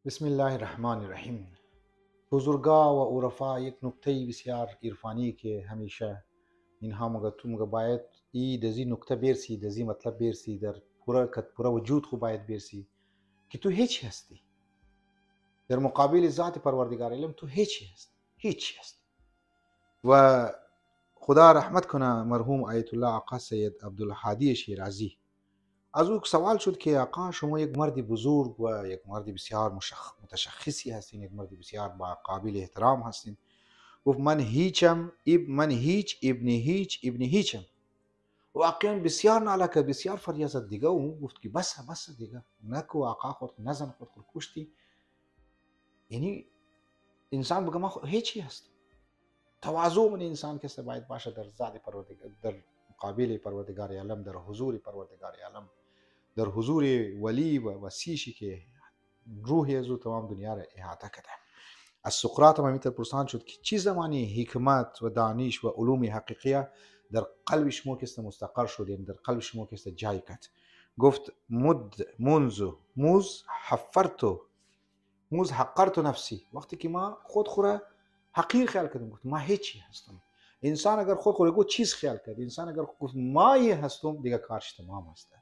بسم الله الرحمن الرحیم. بزرگا و عرفا یک نکته بسیار عرفانی که همیشه اینها مگه باید ای دزی نکته برسی، دزی مطلب برسی، در پورا وجود خو باید برسی که تو هیچ هستی در مقابل ذات پروردگار علم. تو هیچی هستی، هیچی هستی. و خدا رحمت کنه مرحوم آیت الله آقا سید عبدالهادی شیرازی. از او سوال شد که آقا شما یک مرد بزرگ و یک مرد بسیار متشخصی هستین، یک مرد بسیار با قابل احترام هستین. گفت من هیچم، من هیچ ابن هیچ ابن هیچم. واقعا بسیار نالکه، بسیار فریاد زد دیگه. و گفت که بس دیگه نکو آقا خود نزن، خود کشتی. یعنی انسان بگه ما هیچی هست. تواضع من انسان که باید باشه در ذات پروردگار، در مقابل پروردگار عالم، در حضور پروردگار عالم، در حضور ولی و وسیشی که روح از او تمام دنیا را احاطه کرده. از سقراط هم همینطور پرسان شد که چی زمانی حکمت و دانش و علوم حقیقیه در قلب شما که مستقر شد، یعنی در قلب شما که جای کرد؟ گفت موز حقرت نفسی. وقتی که ما خود خوره حقیر خیال کردم، گفت ما هیچی هستم. انسان اگر خود خوره گفت چیز خیال کرد، انسان اگر گفت ما هستم، دیگه کارش تمام است.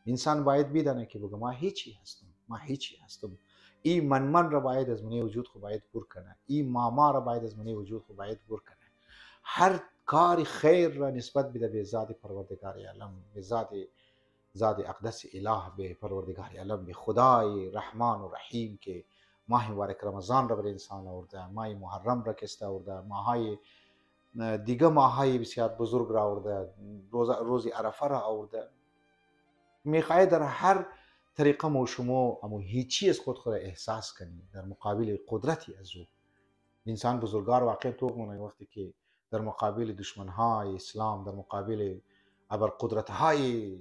انسان باید بدانه که بگه ما هیچی هستم، ما هیچی هستم. این من را باید از منی وجود خو باید پر کنه، این ما را باید از منی وجود خو باید پر کنه. هر کار خیر را نسبت بده به ذات پروردگار عالم، به ذات اقدس اله، به پروردگار عالم، به خدای رحمان و رحیم که ماه مبارک رمضان را بر انسان آورده، ماه محرم را کسته آورده، ماهای دیگه ماهای بسیار بزرگ را آورده، روز عرفه را آورده. میخواهی در هر طریقه ما شما اما هیچی از خود خود احساس کنی در مقابل قدرتی از او. انسان بزرگار واقع تو مونه وقتی که در مقابل دشمنهای اسلام، در مقابل ابرقدرت‌های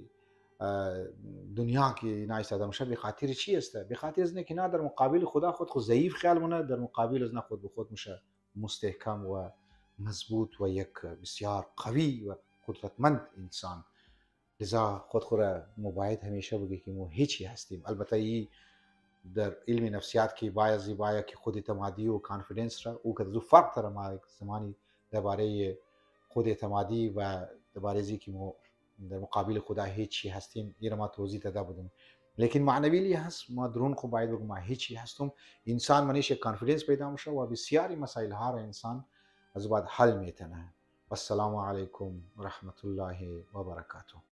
دنیا که نایستاده میشه، به خاطر چی است؟ به خاطر از اینکه نه در مقابل خدا خود ضعیف خیال مونه، در مقابل از نه خود به خود میشه مستحکم و مضبوط و یک بسیار قوی و قدرتمند انسان. لذا خود را باید همیشه بگه که ما هیچی هستیم. البته ای در علم نفسیات که باید که خود اعتمادی و کانفیدنس را او که دو فرق تر ما زمانی درباره خود اعتمادی و درباره ازی که ما در مقابل خدا هیچی هستیم این ما توضیح داده بودم. لیکن معنوی لی هست ما درون کو باید بگم ما هیچی هستم. انسان منیش کانفیدنس پیدا میشه و بسیاری مسائل ها را انسان از بعد حل میتونه. والسلام علیکم و رحمت الله و برکاته.